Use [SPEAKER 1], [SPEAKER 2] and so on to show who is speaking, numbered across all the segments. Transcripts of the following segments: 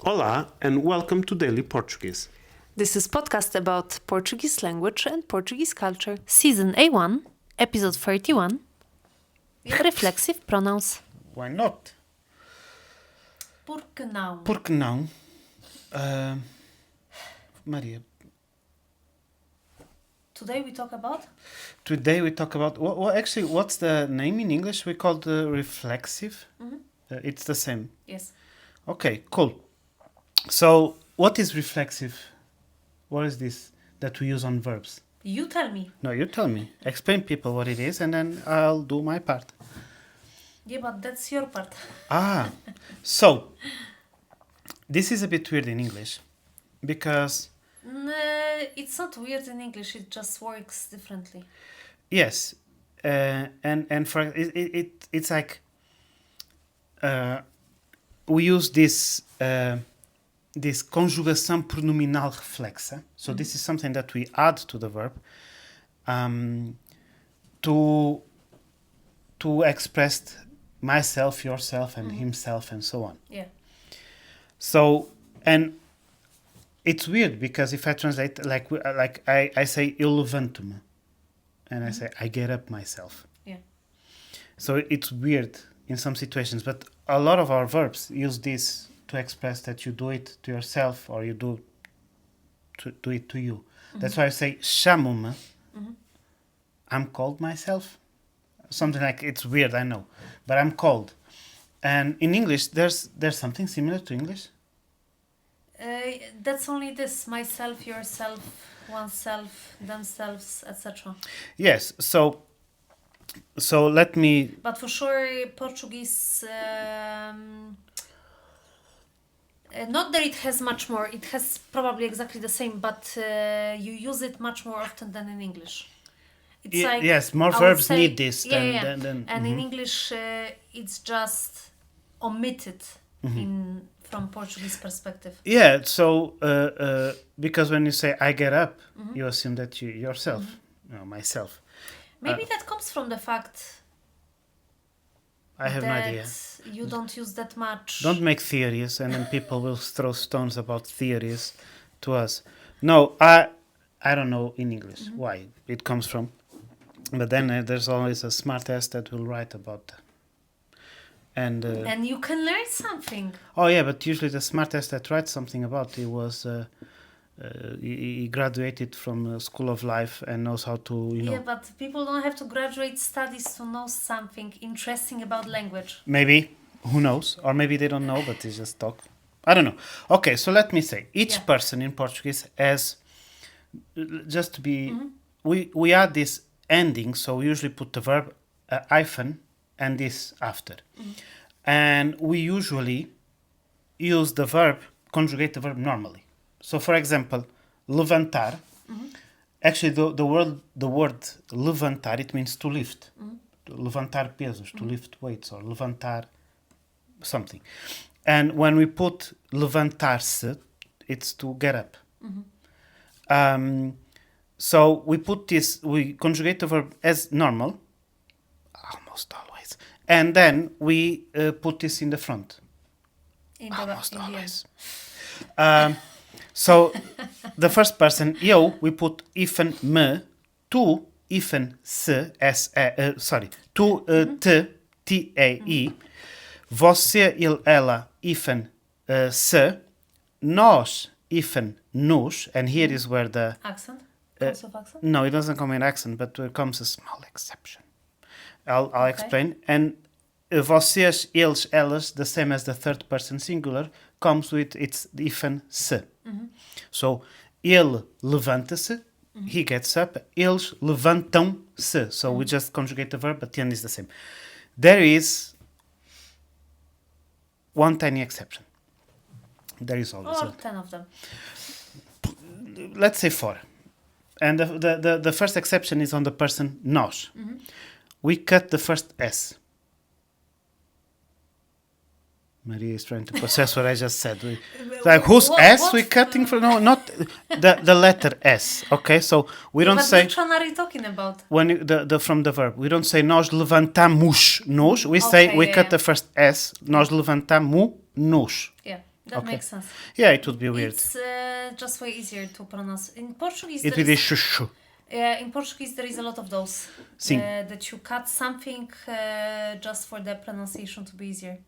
[SPEAKER 1] Olá and welcome to Daily Portuguese.
[SPEAKER 2] This is podcast about Portuguese language and Portuguese culture. Season A1, episode 31, Reflexive Pronouns.
[SPEAKER 1] Why not?
[SPEAKER 2] Porque não?
[SPEAKER 1] Porque não? Maria.
[SPEAKER 2] Today we talk about?
[SPEAKER 1] Today we talk about... actually, what's the name in English? We call the reflexive.
[SPEAKER 2] Mm-hmm.
[SPEAKER 1] It's the same.
[SPEAKER 2] Yes.
[SPEAKER 1] Okay, cool. So, what is reflexive? What is this that we use on verbs?
[SPEAKER 2] You tell me.
[SPEAKER 1] No, you tell me. Explain people what it is and then I'll do my part.
[SPEAKER 2] Yeah, but that's your part.
[SPEAKER 1] So, this is a bit weird in English because...
[SPEAKER 2] It's not weird in English, it just works differently.
[SPEAKER 1] Yes, and for it's like we use this conjugação pronominal reflexa. So this is something that we add to the verb to express myself, yourself, and himself, and so on.
[SPEAKER 2] Yeah.
[SPEAKER 1] So and it's weird because if I translate like I say eu levanto-me. And I say, I get up myself.
[SPEAKER 2] Yeah.
[SPEAKER 1] So it's weird in some situations, but a lot of our verbs use this to express that you do it to yourself or you do it to you. Mm-hmm. That's why I say, chamo-me. Mm-hmm. I'm called myself. Something like, it's weird, I know, but I'm called. And in English, there's something similar to English?
[SPEAKER 2] That's only this, myself, yourself, oneself, themselves, etc.
[SPEAKER 1] Yes, so let me...
[SPEAKER 2] But for sure, Portuguese, not that it has much more, it has probably exactly the same, but you use it much more often than in English. It's like,
[SPEAKER 1] yes, more verbs need this than
[SPEAKER 2] and in English, it's just omitted from Portuguese perspective.
[SPEAKER 1] Yeah, so because when you say I get up, you assume that you yourself, myself.
[SPEAKER 2] Maybe that comes from the fact
[SPEAKER 1] I have no idea.
[SPEAKER 2] You don't use that much.
[SPEAKER 1] Don't make theories, and then people will throw stones about theories to us. No, I don't know in English why it comes from, but then there's always a smart ass that will write about that. And
[SPEAKER 2] you can learn something.
[SPEAKER 1] Oh yeah, but usually the smartest that writes something about it was he graduated from School of Life and knows how to
[SPEAKER 2] Yeah, but people don't have to graduate studies to know something interesting about language.
[SPEAKER 1] Maybe, who knows? Or maybe they don't know, but they just talk. I don't know. Okay, so let me say, each person in Portuguese has, just to be, we add this ending, so we usually put the verb hyphen and this after. And we usually use the verb, conjugate the verb normally. So for example, levantar, actually the word levantar, it means to lift. Levantar pesos, to lift weights, or levantar something. And when we put levantar-se, it's to get up. So we put this, we conjugate the verb as normal, almost always. And then we put this in the front. Almost always. So the first person, eu, we put hyphen me, tu, hyphen se, tu, te, t-e-i, você, ele, ela, hyphen se, nós, hyphen nos, and here is where the...
[SPEAKER 2] Accent? Comes of accent?
[SPEAKER 1] No, it doesn't come in accent, but there comes a small exception. I'll explain. And vocês, eles, elas, the same as the third person singular, comes with its hyphen se. So, ele levanta-se, he gets up, eles levantam-se. So we just conjugate the verb, but the end is the same. There is one tiny exception. There is always.
[SPEAKER 2] Or 10 of them.
[SPEAKER 1] Let's say 4. And the first exception is on the person nós. We cut the first S. Maria is trying to process what I just said. Whose S we cutting for? No, not the letter S. Okay, so we don't say.
[SPEAKER 2] Which one are you talking about?
[SPEAKER 1] When from the verb, we don't say nós levantamos nos. We say we cut the first S. Nós levantamos nos.
[SPEAKER 2] Yeah. That makes sense.
[SPEAKER 1] Yeah, it would be weird.
[SPEAKER 2] It's just way easier to pronounce. In Portuguese,
[SPEAKER 1] It would be shushu.
[SPEAKER 2] in Portuguese there is a lot of those.
[SPEAKER 1] Sim.
[SPEAKER 2] That you cut something just for the pronunciation to be easier.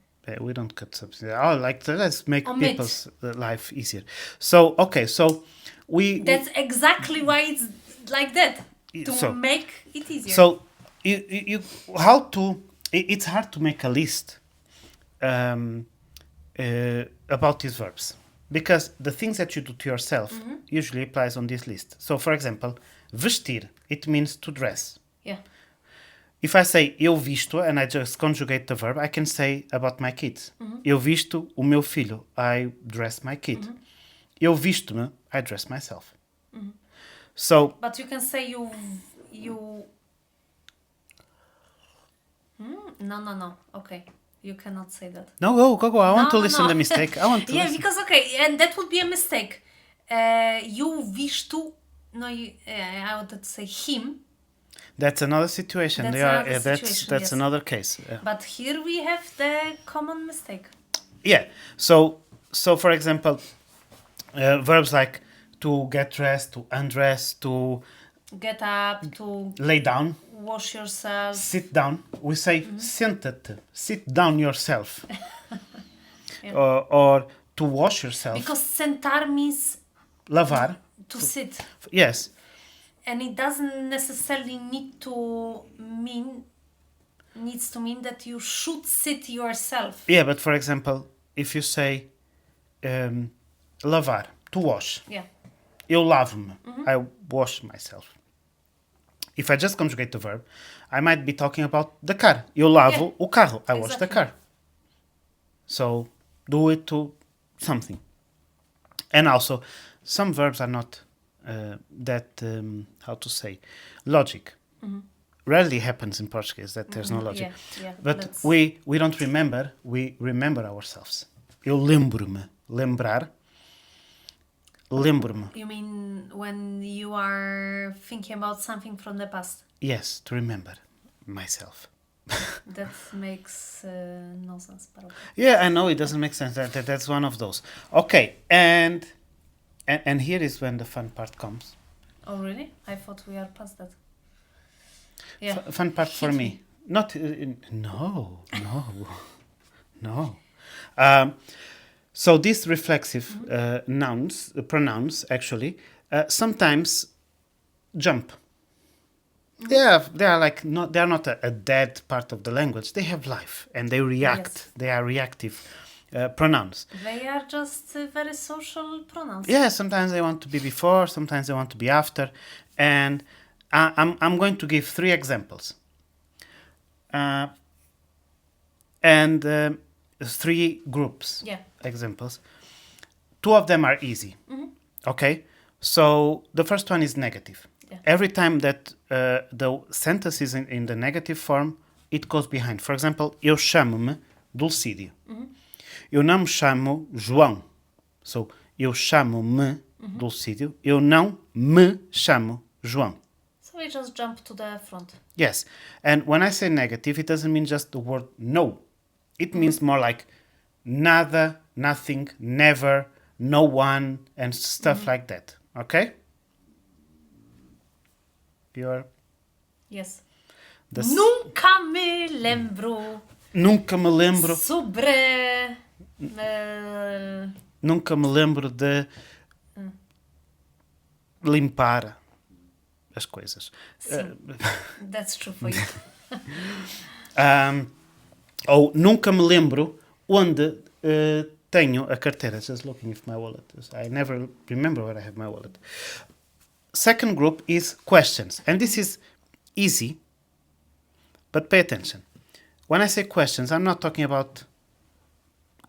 [SPEAKER 1] We don't cut something. Oh, like let's make
[SPEAKER 2] Omit.
[SPEAKER 1] people's life easier. So okay, so we.
[SPEAKER 2] That's exactly why it's like that. To
[SPEAKER 1] So-
[SPEAKER 2] make it easier.
[SPEAKER 1] So you how to? It's hard to make a list about these verbs because the things that you do to yourself usually applies on this list. So, for example, vestir, it means to dress.
[SPEAKER 2] Yeah.
[SPEAKER 1] If I say eu visto and I just conjugate the verb, I can say about my kids. Eu visto o meu filho. I dress my kid. Eu visto-me. I dress myself. So,
[SPEAKER 2] But you can say you. No. Okay. You cannot say that.
[SPEAKER 1] no, go. I want to
[SPEAKER 2] No,
[SPEAKER 1] listen
[SPEAKER 2] no.
[SPEAKER 1] the mistake. I want to
[SPEAKER 2] Yeah,
[SPEAKER 1] listen.
[SPEAKER 2] because and that would be a mistake. You visto. No, I wanted to say him,
[SPEAKER 1] That's another situation.
[SPEAKER 2] That's
[SPEAKER 1] They are.
[SPEAKER 2] another situation,
[SPEAKER 1] That's
[SPEAKER 2] yes.
[SPEAKER 1] another case. Yeah.
[SPEAKER 2] but here we have the common mistake.
[SPEAKER 1] Yeah. So for example, verbs like to get dressed, to undress, to
[SPEAKER 2] Get up, to
[SPEAKER 1] lay down,
[SPEAKER 2] wash yourself.
[SPEAKER 1] sit down. We say senta-te, sit down yourself.
[SPEAKER 2] Yeah.
[SPEAKER 1] Or to wash yourself.
[SPEAKER 2] Because sentar means
[SPEAKER 1] Lavar.
[SPEAKER 2] to sit.
[SPEAKER 1] Yes.
[SPEAKER 2] And it doesn't necessarily needs to mean that you should sit yourself.
[SPEAKER 1] Yeah, but for example, if you say lavar, to wash.
[SPEAKER 2] Yeah.
[SPEAKER 1] Eu lavo-me. I wash myself. If I just conjugate the verb, I might be talking about the car. Eu lavo o carro. I wash the
[SPEAKER 2] Exactly.
[SPEAKER 1] car. So do it to something. And also, some verbs are not that, how to say, logic. Rarely happens in Portuguese that there's no logic.
[SPEAKER 2] Yeah.
[SPEAKER 1] But
[SPEAKER 2] that's-
[SPEAKER 1] we don't remember, we remember ourselves. Eu lembro-me. Lembrar. Lembro-me.
[SPEAKER 2] You mean when you are thinking about something from the past?
[SPEAKER 1] Yes, to remember myself.
[SPEAKER 2] That makes no sense. But okay.
[SPEAKER 1] Yeah, I know it doesn't make sense. That's one of those. Okay, and here is when the fun part comes.
[SPEAKER 2] Oh, really? I thought we are past that. Yeah.
[SPEAKER 1] Fun part for
[SPEAKER 2] Hit
[SPEAKER 1] me. Not no. So these reflexive pronouns actually sometimes jump. They are like not. They are not a dead part of the language. They have life and they react.
[SPEAKER 2] Yes.
[SPEAKER 1] They are reactive pronouns.
[SPEAKER 2] They are just very social pronouns.
[SPEAKER 1] Yeah, sometimes they want to be before, sometimes they want to be after, and I'm going to give 3 examples. And 3 groups.
[SPEAKER 2] Yeah.
[SPEAKER 1] Examples. 2 of them are easy. Okay, so the first one is negative.
[SPEAKER 2] Yeah.
[SPEAKER 1] Every time that the sentence is in the negative form, it goes behind. For example, eu chamo-me Dulcídio. Eu não me chamo João. So, eu chamo-me Dulcídio. Eu não me chamo João.
[SPEAKER 2] So we just jump to the front.
[SPEAKER 1] Yes. And when I say negative, it doesn't mean just the word no. It means more like nada, nothing, never, no one, and stuff like that. Okay? You're...
[SPEAKER 2] Yes.
[SPEAKER 1] The
[SPEAKER 2] Nunca me lembro
[SPEAKER 1] Nunca me lembro...
[SPEAKER 2] sobre...
[SPEAKER 1] Nunca me lembro de limpar as coisas.
[SPEAKER 2] That's true for you.
[SPEAKER 1] Ou nunca me lembro onde tenho a carteira. Just looking if my wallet is. I never remember where I have my wallet. Second group is questions. And this is easy, but pay attention. When I say questions, I'm not talking about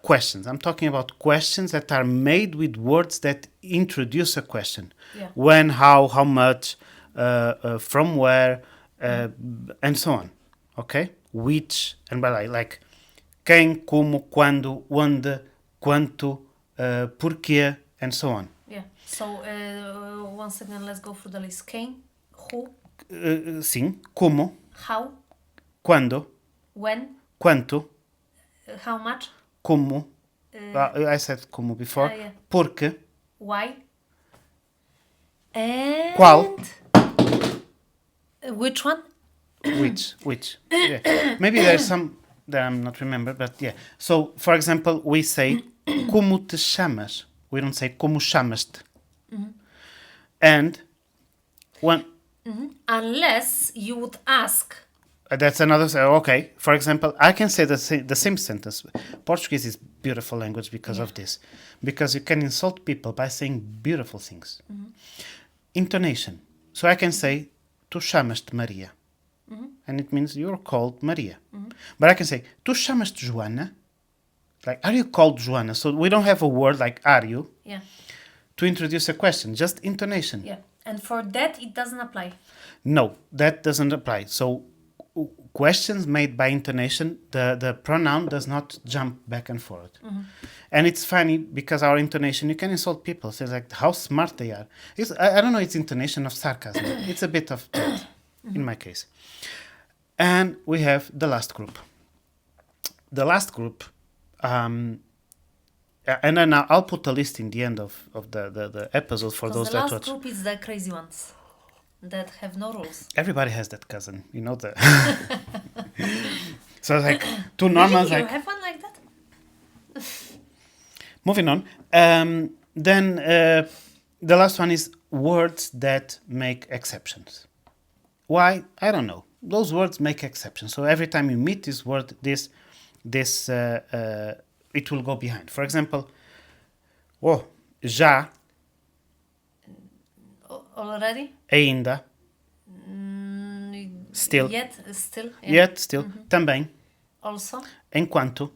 [SPEAKER 1] questions. I'm talking about questions that are made with words that introduce a question.
[SPEAKER 2] Yeah.
[SPEAKER 1] When, how much, from where, and so on. Okay? Which, and by like quem, como, quando, onde, quanto, porquê, and so on.
[SPEAKER 2] Yeah. So once again, let's go through the list. Quem, who,
[SPEAKER 1] Sim, como,
[SPEAKER 2] how,
[SPEAKER 1] quando,
[SPEAKER 2] when,
[SPEAKER 1] quanto,
[SPEAKER 2] how much,
[SPEAKER 1] como, I said como before.
[SPEAKER 2] yeah.
[SPEAKER 1] Porque,
[SPEAKER 2] Why? And
[SPEAKER 1] qual,
[SPEAKER 2] which one?
[SPEAKER 1] which. Yeah. Maybe there's some that I'm not remember, but yeah. So, for example, we say como te chamas. We don't say como chamas-te. And one.
[SPEAKER 2] Unless you would ask.
[SPEAKER 1] That's another. Okay. For example, I can say the same sentence. Portuguese is beautiful language because of this, because you can insult people by saying beautiful things. Intonation. So I can say, tu chamas-te Maria, and it means you're called Maria. But I can say, tu chamas-te Joana. Like, are you called Joana? So we don't have a word like are you
[SPEAKER 2] Yeah.
[SPEAKER 1] to introduce a question. Just intonation.
[SPEAKER 2] Yeah. And for that, it doesn't apply.
[SPEAKER 1] No, that doesn't apply. So questions made by intonation, the pronoun does not jump back and forth. And it's funny because our intonation, you can insult people. Say like how smart they are. I don't know, it's intonation of sarcasm. It's a bit of that in my case. And we have the last group. The last group, and then I'll put a list in the end of the episode for those
[SPEAKER 2] the
[SPEAKER 1] that
[SPEAKER 2] last
[SPEAKER 1] watch.
[SPEAKER 2] group is the crazy ones that have no rules.
[SPEAKER 1] Everybody has that cousin, you know the. So it's like two normals.
[SPEAKER 2] Really?
[SPEAKER 1] Like
[SPEAKER 2] You have one like that?
[SPEAKER 1] moving on. Then the last one is words that make exceptions. Why? I don't know. Those words make exceptions. So every time you meet this word, this it will go behind. For example, já,
[SPEAKER 2] Already?
[SPEAKER 1] ainda, still,
[SPEAKER 2] Yet? Still? Yeah.
[SPEAKER 1] yet, still, também,
[SPEAKER 2] Also?
[SPEAKER 1] enquanto,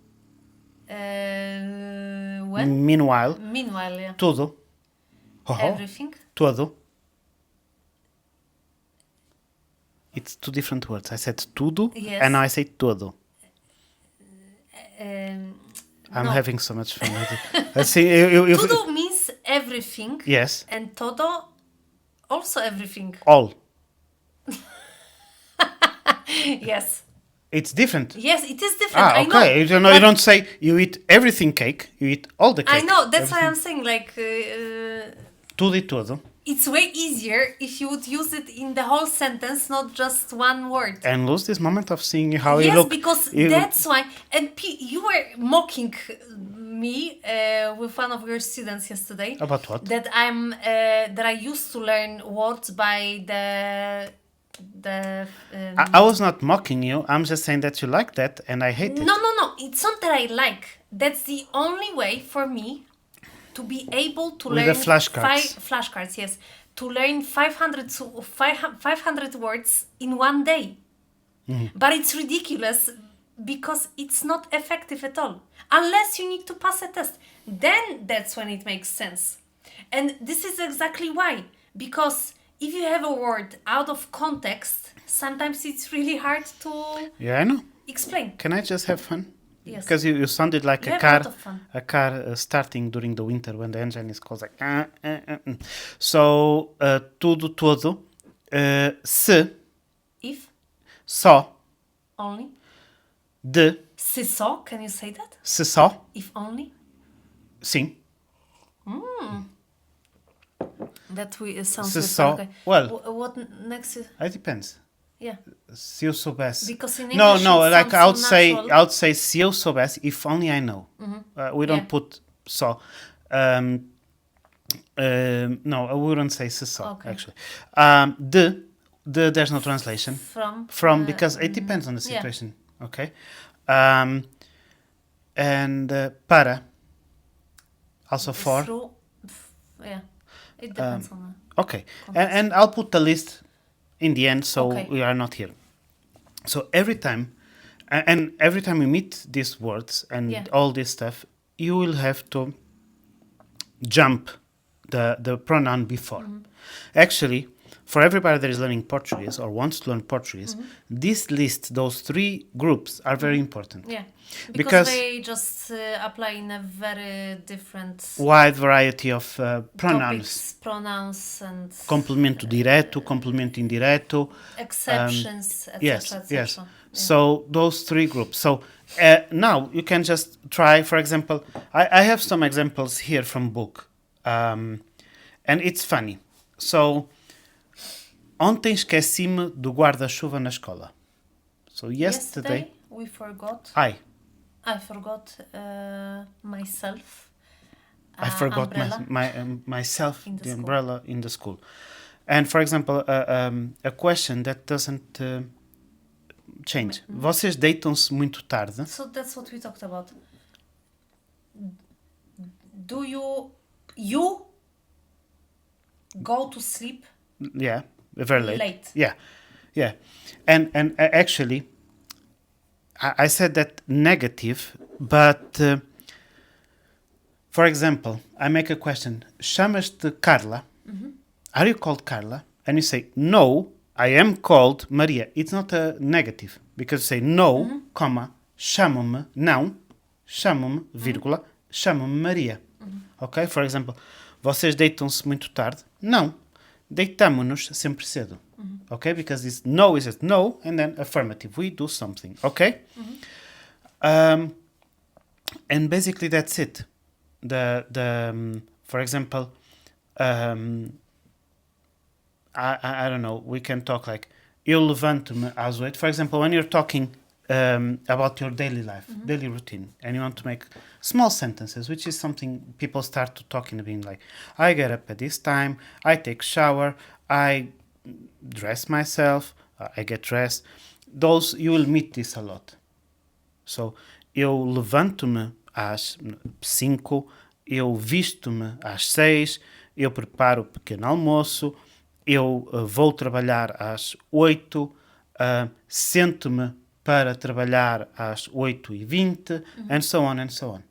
[SPEAKER 2] When?
[SPEAKER 1] meanwhile,
[SPEAKER 2] Meanwhile, yeah.
[SPEAKER 1] tudo,
[SPEAKER 2] Everything?
[SPEAKER 1] todo. It's two different words. I said tudo,
[SPEAKER 2] Yes.
[SPEAKER 1] and now I say todo. I'm
[SPEAKER 2] no.
[SPEAKER 1] having so much fun with it. Let's see. You-
[SPEAKER 2] Todo means everything.
[SPEAKER 1] Yes,
[SPEAKER 2] And todo also everything.
[SPEAKER 1] all.
[SPEAKER 2] Yes.
[SPEAKER 1] It's different.
[SPEAKER 2] Yes, it is different. I know.
[SPEAKER 1] Okay. You
[SPEAKER 2] But
[SPEAKER 1] don't say you eat everything cake. You eat all the cake.
[SPEAKER 2] I know. That's why
[SPEAKER 1] Everything.
[SPEAKER 2] I'm saying like
[SPEAKER 1] Tudo e todo.
[SPEAKER 2] it's way easier if you would use it in the whole sentence, not just one word.
[SPEAKER 1] And lose this moment of seeing how you
[SPEAKER 2] Yes,
[SPEAKER 1] look.
[SPEAKER 2] because
[SPEAKER 1] You-
[SPEAKER 2] that's why. And you were mocking me with one of your students yesterday.
[SPEAKER 1] About what?
[SPEAKER 2] That that I used to learn words by the.
[SPEAKER 1] I was not mocking you. I'm just saying that you like that, and I hate it.
[SPEAKER 2] No. It's not that I like. That's the only way for me to be able to
[SPEAKER 1] With
[SPEAKER 2] learn
[SPEAKER 1] the flashcards.
[SPEAKER 2] flashcards. Yes, to learn 500 words in one day. But it's ridiculous because it's not effective at all unless you need to pass a test. Then that's when it makes sense. And this is exactly why, because if you have a word out of context, sometimes it's really hard to
[SPEAKER 1] Yeah, I know.
[SPEAKER 2] explain.
[SPEAKER 1] Can I just have fun?
[SPEAKER 2] Yes.
[SPEAKER 1] Because you sounded like
[SPEAKER 2] You
[SPEAKER 1] a
[SPEAKER 2] have
[SPEAKER 1] car,
[SPEAKER 2] a lot of fun.
[SPEAKER 1] starting during the winter when the engine is closed, like. So tudo, todo, se,
[SPEAKER 2] If
[SPEAKER 1] só,
[SPEAKER 2] only.
[SPEAKER 1] de,
[SPEAKER 2] Se só, can you say that?
[SPEAKER 1] se só,
[SPEAKER 2] If only.
[SPEAKER 1] sim,
[SPEAKER 2] That sounds
[SPEAKER 1] Se
[SPEAKER 2] good.
[SPEAKER 1] só.
[SPEAKER 2] Okay.
[SPEAKER 1] Well.
[SPEAKER 2] What next?
[SPEAKER 1] it depends.
[SPEAKER 2] Yeah.
[SPEAKER 1] Se eu soubesse.
[SPEAKER 2] Because in
[SPEAKER 1] No,
[SPEAKER 2] English
[SPEAKER 1] no,
[SPEAKER 2] it
[SPEAKER 1] like
[SPEAKER 2] sounds so
[SPEAKER 1] I
[SPEAKER 2] natural.
[SPEAKER 1] would say se eu soubesse, if only I know. We don't
[SPEAKER 2] Yeah.
[SPEAKER 1] put só. No, I wouldn't say se só,
[SPEAKER 2] Okay.
[SPEAKER 1] actually. There's no translation.
[SPEAKER 2] From.
[SPEAKER 1] Because it depends on the
[SPEAKER 2] yeah.
[SPEAKER 1] situation. Okay. And para. Also for.
[SPEAKER 2] Through, yeah. It depends on
[SPEAKER 1] Okay. And I'll put the list in the end so
[SPEAKER 2] Okay.
[SPEAKER 1] we are not here. So every time, and every time we meet these words and
[SPEAKER 2] Yeah.
[SPEAKER 1] all this stuff, you will have to jump the pronoun before. Actually, for everybody that is learning Portuguese or wants to learn Portuguese, this list, those three groups are very important.
[SPEAKER 2] Yeah.
[SPEAKER 1] Because-
[SPEAKER 2] Because they just apply in a very different
[SPEAKER 1] Wide variety of pronouns.
[SPEAKER 2] topics, pronouns, and
[SPEAKER 1] Complemento direto, complemento indireto.
[SPEAKER 2] exceptions, etc.
[SPEAKER 1] Yes,
[SPEAKER 2] etc.
[SPEAKER 1] yes. So those three groups. So now you can just try, for example, I have some examples here from book. And it's funny. So, ontem esqueci-me do guarda-chuva na escola. So yesterday
[SPEAKER 2] we forgot.
[SPEAKER 1] I
[SPEAKER 2] forgot myself.
[SPEAKER 1] I forgot
[SPEAKER 2] umbrella
[SPEAKER 1] myself
[SPEAKER 2] in the
[SPEAKER 1] the
[SPEAKER 2] school.
[SPEAKER 1] umbrella in the school. And for example, a question that doesn't change. Vocês deitam-se muito tarde?
[SPEAKER 2] So that's what we talked about. Do you go to sleep
[SPEAKER 1] Yeah, very late.
[SPEAKER 2] late?
[SPEAKER 1] Yeah. And actually, I said that negative, but for example, I make a question. Chamas-te Carla? Are you called Carla? And you say, no, I am called Maria. It's not a negative, because you say no, comma, chamo-me, não, chamo-me, vírgula, chamo-me Maria. Ok? For example, vocês deitam-se muito tarde? Não. Deitamo-nos sempre cedo. Okay? Because this no is just no, and then affirmative. We do something. Okay? And basically that's it. For example, I don't know, we can talk like, eu levanto-me às 8. For example, when you're talking about your daily life, daily routine, and you want to make small sentences, which is something people start to talk in the beginning, like, I get up at this time, I take shower, I dress myself, I get dressed. Those, you will meet this a lot. So, eu levanto-me às 5, eu visto-me às 6, eu preparo o pequeno almoço, eu vou trabalhar às 8, sento-me para trabalhar às 8:20, and so on and so on.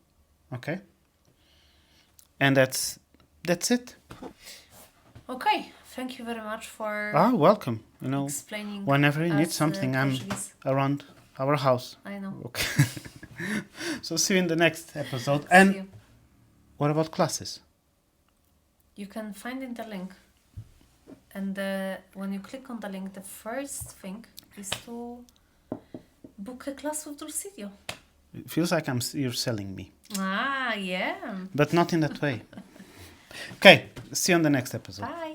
[SPEAKER 1] Okay? And that's it.
[SPEAKER 2] Okay, thank you very much for
[SPEAKER 1] Welcome.
[SPEAKER 2] explaining.
[SPEAKER 1] Whenever you need
[SPEAKER 2] us,
[SPEAKER 1] something, I'm
[SPEAKER 2] Portuguese.
[SPEAKER 1] around our house.
[SPEAKER 2] I know.
[SPEAKER 1] Okay. So see you in the next episode.
[SPEAKER 2] See
[SPEAKER 1] And
[SPEAKER 2] you.
[SPEAKER 1] what about classes?
[SPEAKER 2] You can find in the link. And when you click on the link, the first thing is to book a class with Dulcidio.
[SPEAKER 1] It feels like you're selling me,
[SPEAKER 2] Ah, yeah.
[SPEAKER 1] but not in that way. Okay, see you on the next episode.
[SPEAKER 2] Bye.